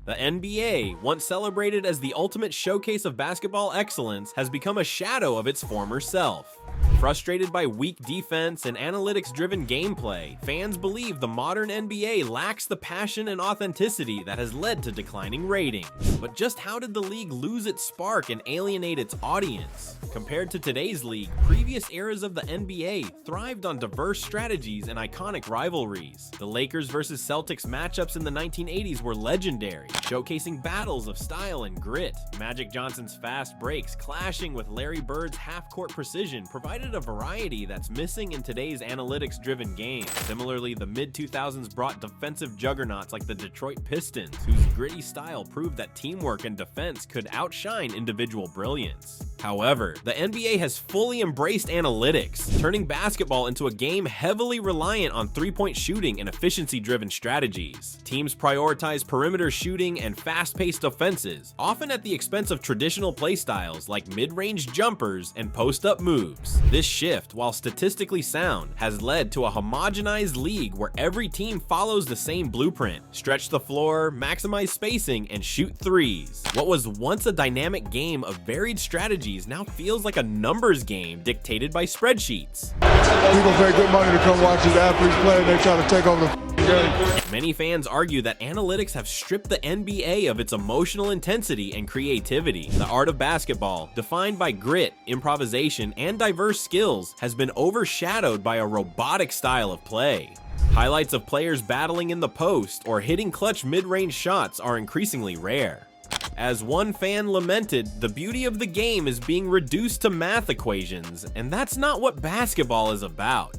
The NBA, once celebrated as the ultimate showcase of basketball excellence, has become a shadow of its former self. Frustrated by weak defense and analytics-driven gameplay, fans believe the modern NBA lacks the passion and authenticity that has led to declining ratings. But just how did the league lose its spark and alienate its audience? Compared to today's league, previous eras of the NBA thrived on diverse strategies and iconic rivalries. The Lakers vs. Celtics matchups in the 1980s were legendary, showcasing battles of style and grit. Magic Johnson's fast breaks clashing with Larry Bird's half-court precision provided a variety that's missing in today's analytics-driven game. Similarly, the mid-2000s brought defensive juggernauts like the Detroit Pistons, whose gritty style proved that teamwork and defense could outshine individual brilliance. However, the NBA has fully embraced analytics, turning basketball into a game heavily reliant on three-point shooting and efficiency-driven strategies. Teams prioritize perimeter shooting and fast-paced offenses, often at the expense of traditional playstyles like mid-range jumpers and post-up moves. This shift, while statistically sound, has led to a homogenized league where every team follows the same blueprint: stretch the floor, maximize spacing, and shoot threes. What was once a dynamic game of varied strategies now feels like a numbers game dictated by spreadsheets. People pay good money to come watch these athletes play, and they try to take over the game. Many fans argue that analytics have stripped the NBA of its emotional intensity and creativity. The art of basketball, defined by grit, improvisation, and diverse skills, has been overshadowed by a robotic style of play. Highlights of players battling in the post or hitting clutch mid-range shots are increasingly rare. As one fan lamented, the beauty of the game is being reduced to math equations, and that's not what basketball is about.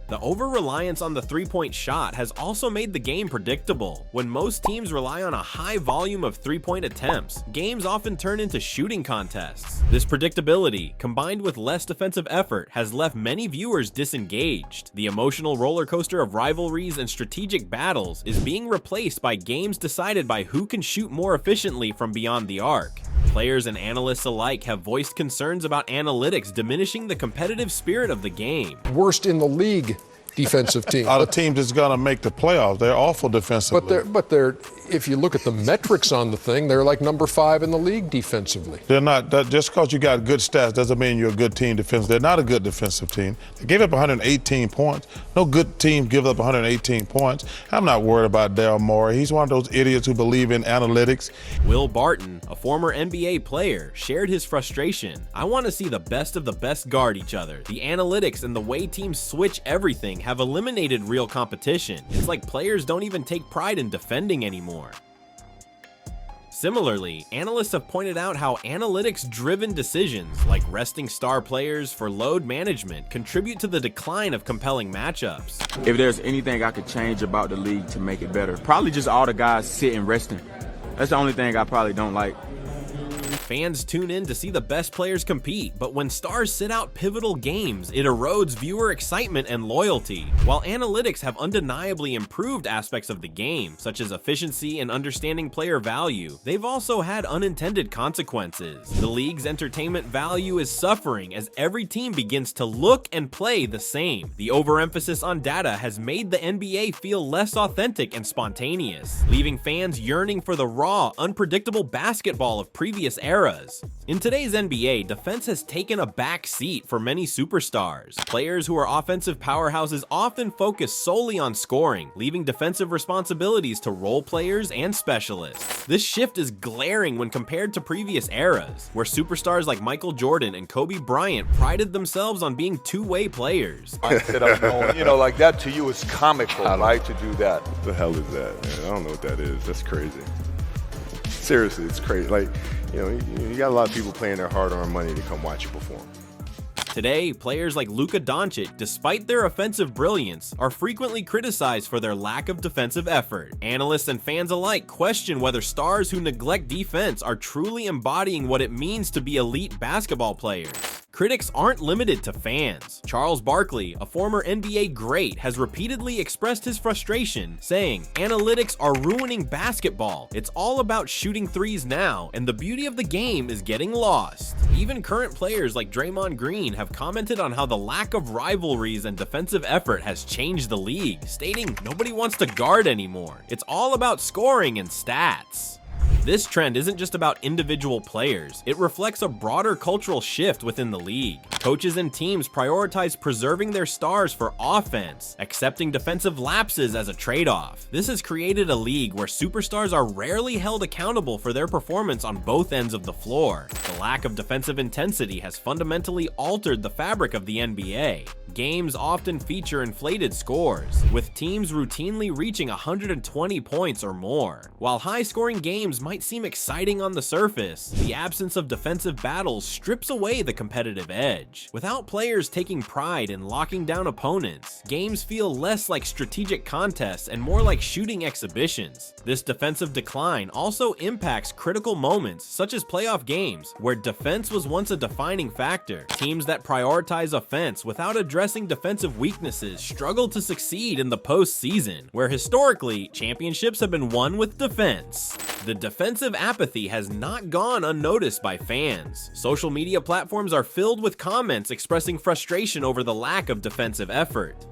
The over-reliance on the three-point shot has also made the game predictable. When most teams rely on a high volume of three-point attempts, games often turn into shooting contests. This predictability, combined with less defensive effort, has left many viewers disengaged. The emotional roller coaster of rivalries and strategic battles is being replaced by games decided by who can shoot more efficiently from beyond the arc. Players and analysts alike have voiced concerns about analytics diminishing the competitive spirit of the game. Worst in the league defensive team. A team that's going to make the playoffs, they're awful defensively. But they're, if you look at the metrics on the thing, they're like number 5 in the league defensively. They're not, just because you got good stats doesn't mean you're a good team defensively. They're not a good defensive team. They gave up 118 points. No good team gives up 118 points. I'm not worried about Daryl Morey. He's one of those idiots who believe in analytics. Will Barton, a former NBA player, shared his frustration. "I want to see the best of the best guard each other. The analytics and the way teams switch everything have eliminated real competition. It's like players don't even take pride in defending anymore." Similarly, analysts have pointed out how analytics-driven decisions, like resting star players for load management, contribute to the decline of compelling matchups. If there's anything I could change about the league to make it better, probably just all the guys sitting resting. That's the only thing I probably don't like. Fans tune in to see the best players compete, but when stars sit out pivotal games, it erodes viewer excitement and loyalty. While analytics have undeniably improved aspects of the game, such as efficiency and understanding player value, they've also had unintended consequences. The league's entertainment value is suffering as every team begins to look and play the same. The overemphasis on data has made the NBA feel less authentic and spontaneous, leaving fans yearning for the raw, unpredictable basketball of previous eras. In today's NBA, defense has taken a back seat for many superstars. Players who are offensive powerhouses often focus solely on scoring, leaving defensive responsibilities to role players and specialists. This shift is glaring when compared to previous eras, where superstars like Michael Jordan and Kobe Bryant prided themselves on being two-way players. You know, like that to you is comical, right, to do that. What the hell is that, man? I don't know what that is. That's crazy. Seriously, it's crazy. Like, you got a lot of people paying their hard-earned money to come watch you perform. Today, players like Luka Doncic, despite their offensive brilliance, are frequently criticized for their lack of defensive effort. Analysts and fans alike question whether stars who neglect defense are truly embodying what it means to be elite basketball players. Critics aren't limited to fans. Charles Barkley, a former NBA great, has repeatedly expressed his frustration, saying, "Analytics are ruining basketball. It's all about shooting threes now, and the beauty of the game is getting lost." Even current players like Draymond Green have commented on how the lack of rivalries and defensive effort has changed the league, stating nobody wants to guard anymore. It's all about scoring and stats. This trend isn't just about individual players, it reflects a broader cultural shift within the league. Coaches and teams prioritize preserving their stars for offense, accepting defensive lapses as a trade-off. This has created a league where superstars are rarely held accountable for their performance on both ends of the floor. The lack of defensive intensity has fundamentally altered the fabric of the NBA. Games often feature inflated scores, with teams routinely reaching 120 points or more. While high-scoring games might seem exciting on the surface, the absence of defensive battles strips away the competitive edge. Without players taking pride in locking down opponents, games feel less like strategic contests and more like shooting exhibitions. This defensive decline also impacts critical moments, such as playoff games, where defense was once a defining factor. Teams that prioritize offense without addressing defensive weaknesses struggle to succeed in the postseason, where historically, championships have been won with defense. The defensive apathy has not gone unnoticed by fans. Social media platforms are filled with comments expressing frustration over the lack of defensive effort.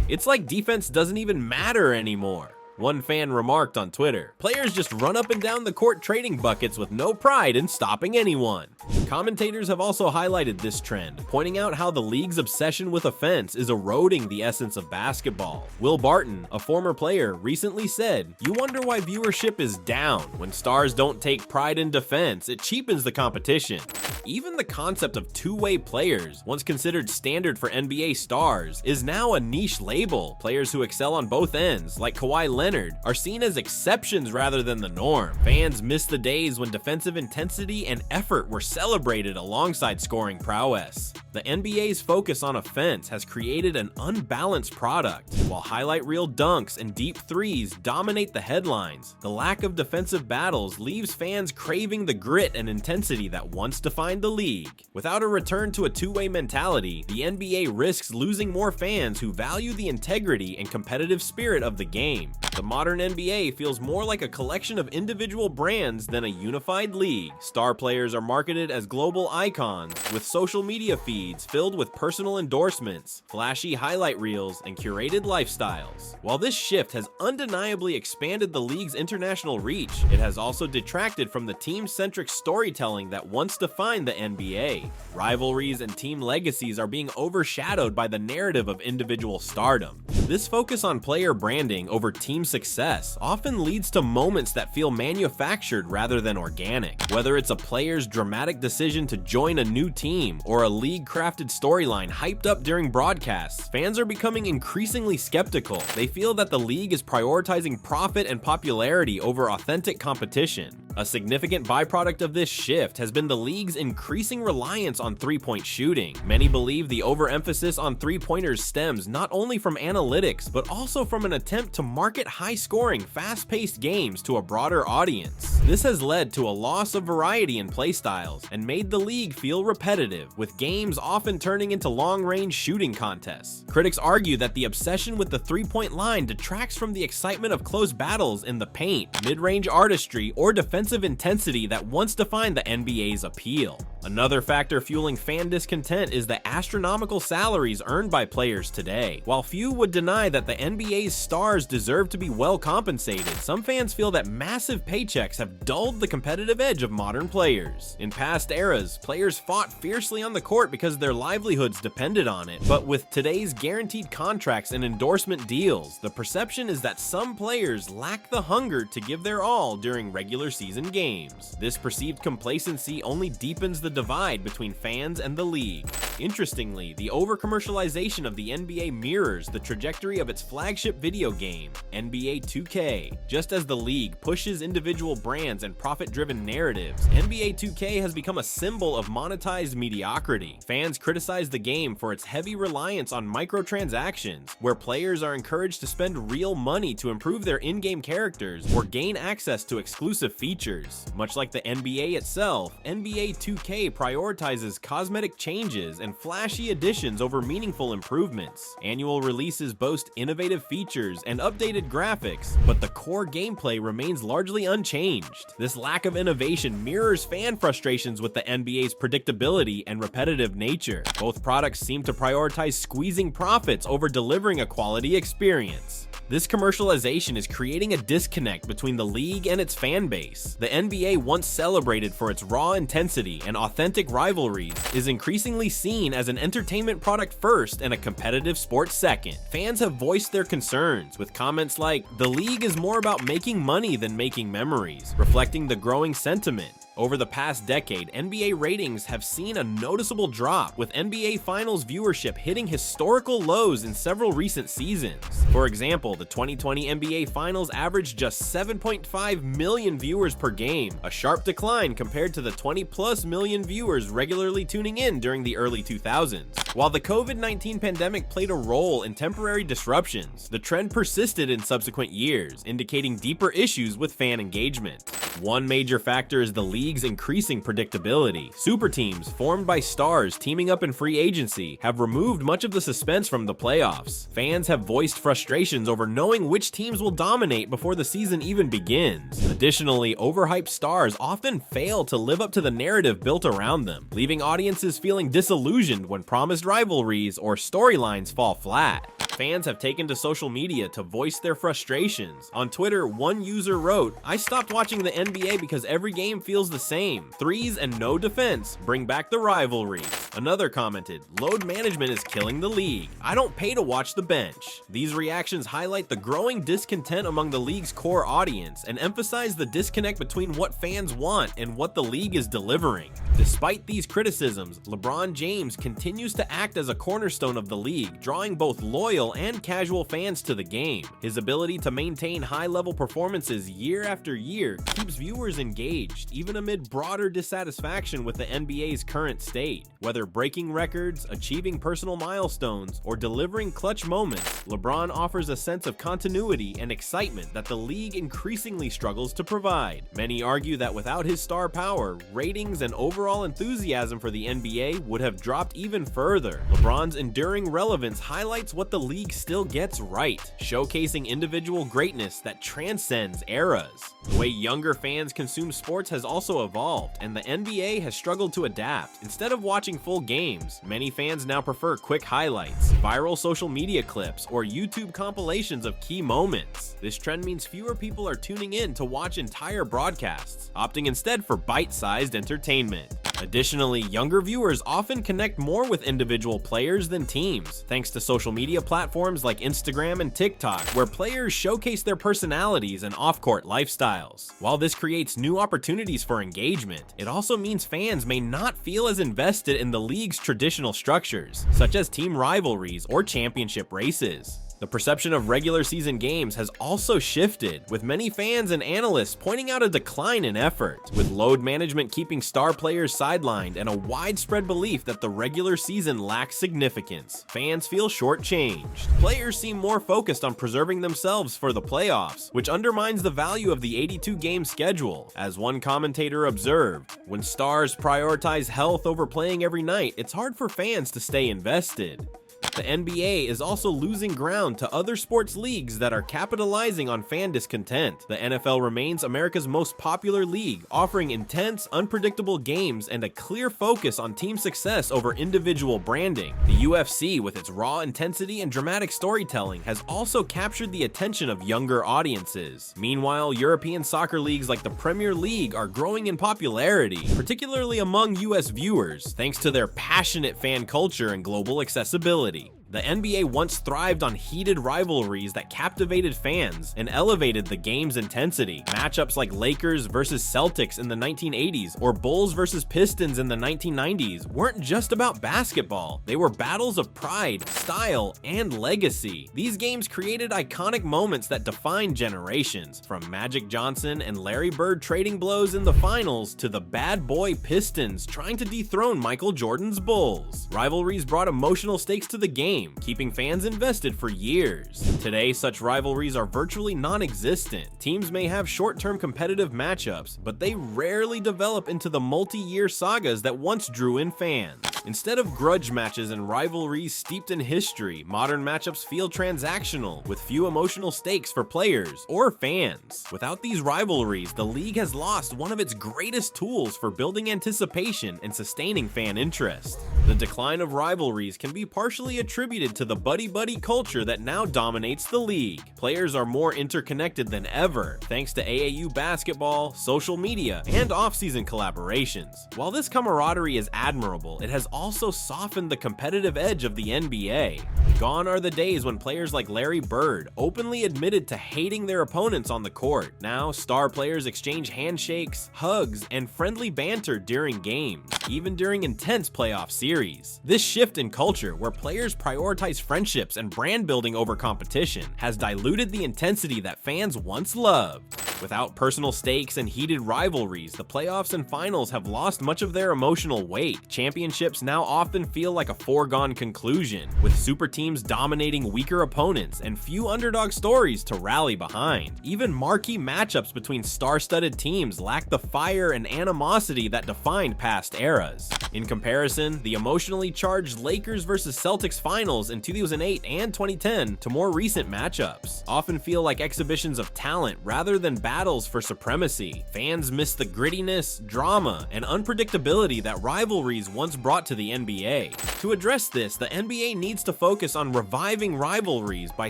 It's like defense doesn't even matter anymore. One fan remarked on Twitter, "Players just run up and down the court trading buckets with no pride in stopping anyone." Commentators have also highlighted this trend, pointing out how the league's obsession with offense is eroding the essence of basketball. Will Barton, a former player, recently said, "You wonder why viewership is down. When stars don't take pride in defense, it cheapens the competition." Even the concept of two-way players, once considered standard for NBA stars, is now a niche label. Players who excel on both ends, like Kawhi Leonard, are seen as exceptions rather than the norm. Fans miss the days when defensive intensity and effort were celebrated alongside scoring prowess. The NBA's focus on offense has created an unbalanced product. While highlight reel dunks and deep threes dominate the headlines, the lack of defensive battles leaves fans craving the grit and intensity that once defined the league. Without a return to a two-way mentality, the NBA risks losing more fans who value the integrity and competitive spirit of the game. The modern NBA feels more like a collection of individual brands than a unified league. Star players are marketed as global icons, with social media feeds filled with personal endorsements, flashy highlight reels, and curated lifestyles. While this shift has undeniably expanded the league's international reach, it has also detracted from the team-centric storytelling that once defined the NBA. Rivalries and team legacies are being overshadowed by the narrative of individual stardom. This focus on player branding over team success often leads to moments that feel manufactured rather than organic. Whether it's a player's dramatic decision to join a new team or a league-crafted storyline hyped up during broadcasts, fans are becoming increasingly skeptical. They feel that the league is prioritizing profit and popularity over authentic competition. A significant byproduct of this shift has been the league's increasing reliance on three-point shooting. Many believe the overemphasis on three-pointers stems not only from analytics, but also from an attempt to market high-scoring, fast-paced games to a broader audience. This has led to a loss of variety in playstyles and made the league feel repetitive, with games often turning into long-range shooting contests. Critics argue that the obsession with the three-point line detracts from the excitement of close battles in the paint, mid-range artistry, or defensive intensity that once defined the NBA's appeal. Another factor fueling fan discontent is the astronomical salaries earned by players today. While few would deny that the NBA's stars deserve to be well compensated, some fans feel that massive paychecks have dulled the competitive edge of modern players. In past eras, players fought fiercely on the court because their livelihoods depended on it, but with today's guaranteed contracts and endorsement deals, the perception is that some players lack the hunger to give their all during regular season games. This perceived complacency only deepens the divide between fans and the league. Interestingly, the over-commercialization of the NBA mirrors the trajectory of its flagship video game, NBA 2K. Just as the league pushes individual brands and profit-driven narratives, NBA 2K has become a symbol of monetized mediocrity. Fans criticize the game for its heavy reliance on microtransactions, where players are encouraged to spend real money to improve their in-game characters or gain access to exclusive features. Much like the NBA itself, NBA 2K prioritizes cosmetic changes and flashy additions over meaningful improvements. Annual releases boast innovative features and updated graphics, but the core gameplay remains largely unchanged. unchanged. This lack of innovation mirrors fan frustrations with the NBA's predictability and repetitive nature. Both products seem to prioritize squeezing profits over delivering a quality experience. This commercialization is creating a disconnect between the league and its fan base. The NBA, once celebrated for its raw intensity and authentic rivalries, is increasingly seen as an entertainment product first and a competitive sport second. Fans have voiced their concerns with comments like, "The league is more about making money than making memories," reflecting the growing sentiment. Over the past decade, NBA ratings have seen a noticeable drop, with NBA Finals viewership hitting historical lows in several recent seasons. For example, the 2020 NBA Finals averaged just 7.5 million viewers per game, a sharp decline compared to the 20+ million viewers regularly tuning in during the early 2000s. While the COVID-19 pandemic played a role in temporary disruptions, the trend persisted in subsequent years, indicating deeper issues with fan engagement. One major factor is the league's increasing predictability. Super teams, formed by stars teaming up in free agency, have removed much of the suspense from the playoffs. Fans have voiced frustrations over knowing which teams will dominate before the season even begins. Additionally, overhyped stars often fail to live up to the narrative built around them, leaving audiences feeling disillusioned when promised rivalries or storylines fall flat. Fans have taken to social media to voice their frustrations. On Twitter, one user wrote, "I stopped watching the NBA because every game feels the same. Threes and no defense. Bring back the rivalry." Another commented, "Load management is killing the league. I don't pay to watch the bench." These reactions highlight the growing discontent among the league's core audience and emphasize the disconnect between what fans want and what the league is delivering. Despite these criticisms, LeBron James continues to act as a cornerstone of the league, drawing both loyal and casual fans to the game. His ability to maintain high-level performances year after year keeps viewers engaged, even amid broader dissatisfaction with the NBA's current state. Whether breaking records, achieving personal milestones, or delivering clutch moments, LeBron offers a sense of continuity and excitement that the league increasingly struggles to provide. Many argue that without his star power, ratings and overall enthusiasm for the NBA would have dropped even further. LeBron's enduring relevance highlights what the league still gets right, showcasing individual greatness that transcends eras. The way younger fans consume sports has also evolved, and the NBA has struggled to adapt. Instead of watching full games, many fans now prefer quick highlights, viral social media clips, or YouTube compilations of key moments. This trend means fewer people are tuning in to watch entire broadcasts, opting instead for bite-sized entertainment. Additionally, younger viewers often connect more with individual players than teams, thanks to social media platforms like Instagram and TikTok, where players showcase their personalities and off-court lifestyles. While this creates new opportunities for engagement, it also means fans may not feel as invested in the league's traditional structures, such as team rivalries or championship races. The perception of regular season games has also shifted, with many fans and analysts pointing out a decline in effort. With load management keeping star players sidelined and a widespread belief that the regular season lacks significance, fans feel shortchanged. Players seem more focused on preserving themselves for the playoffs, which undermines the value of the 82-game schedule. As one commentator observed, when stars prioritize health over playing every night, it's hard for fans to stay invested. The NBA is also losing ground to other sports leagues that are capitalizing on fan discontent. The NFL remains America's most popular league, offering intense, unpredictable games and a clear focus on team success over individual branding. The UFC, with its raw intensity and dramatic storytelling, has also captured the attention of younger audiences. Meanwhile, European soccer leagues like the Premier League are growing in popularity, particularly among US viewers, thanks to their passionate fan culture and global accessibility. The NBA once thrived on heated rivalries that captivated fans and elevated the game's intensity. Matchups like Lakers versus Celtics in the 1980s or Bulls versus Pistons in the 1990s weren't just about basketball. They were battles of pride, style, and legacy. These games created iconic moments that defined generations, from Magic Johnson and Larry Bird trading blows in the finals to the bad boy Pistons trying to dethrone Michael Jordan's Bulls. Rivalries brought emotional stakes to the game, keeping fans invested for years. Today, such rivalries are virtually non-existent. Teams may have short-term competitive matchups, but they rarely develop into the multi-year sagas that once drew in fans. Instead of grudge matches and rivalries steeped in history, modern matchups feel transactional, with few emotional stakes for players or fans. Without these rivalries, the league has lost one of its greatest tools for building anticipation and sustaining fan interest. The decline of rivalries can be partially attributed to the buddy-buddy culture that now dominates the league. Players are more interconnected than ever, thanks to AAU basketball, social media, and off-season collaborations. While this camaraderie is admirable, it has also softened the competitive edge of the NBA. Gone are the days when players like Larry Bird openly admitted to hating their opponents on the court. Now, star players exchange handshakes, hugs, and friendly banter during games, even during intense playoff series. This shift in culture, where players prioritize friendships and brand building over competition, has diluted the intensity that fans once loved. Without personal stakes and heated rivalries, the playoffs and finals have lost much of their emotional weight. Championships now often feel like a foregone conclusion, with super teams dominating weaker opponents and few underdog stories to rally behind. Even marquee matchups between star-studded teams lack the fire and animosity that defined past eras. In comparison, the emotionally charged Lakers vs. Celtics finals in 2008 and 2010 to more recent matchups often feel like exhibitions of talent rather than battles for supremacy. Fans miss the grittiness, drama, and unpredictability that rivalries once brought to the NBA. To address this, the NBA needs to focus on reviving rivalries by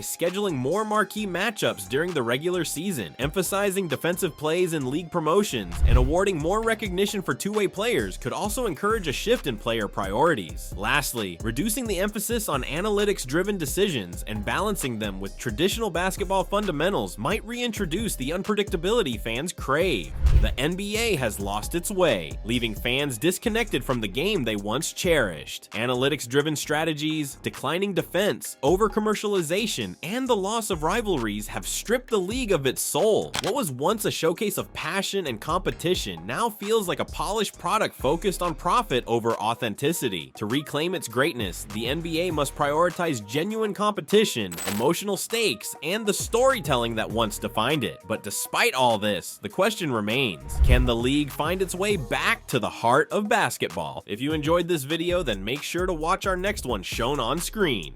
scheduling more marquee matchups during the regular season, emphasizing defensive plays in league promotions, and awarding more recognition for two-way players could also encourage a shift in player priorities. Lastly, reducing the emphasis on analytics-driven decisions and balancing them with traditional basketball fundamentals might reintroduce the unpredictability fans crave. The NBA has lost its way, leaving fans disconnected from the game they once cherished. Analytics-driven strategies, declining defense, over-commercialization, and the loss of rivalries have stripped the league of its soul. What was once a showcase of passion and competition now feels like a polished product focused on profit over authenticity. To reclaim its greatness, the NBA must prioritize genuine competition, emotional stakes, and the storytelling that once defined it. But despite all this, the question remains: can the league find its way back to the heart of basketball? If you enjoyed this video, then make sure to watch our next one shown on screen.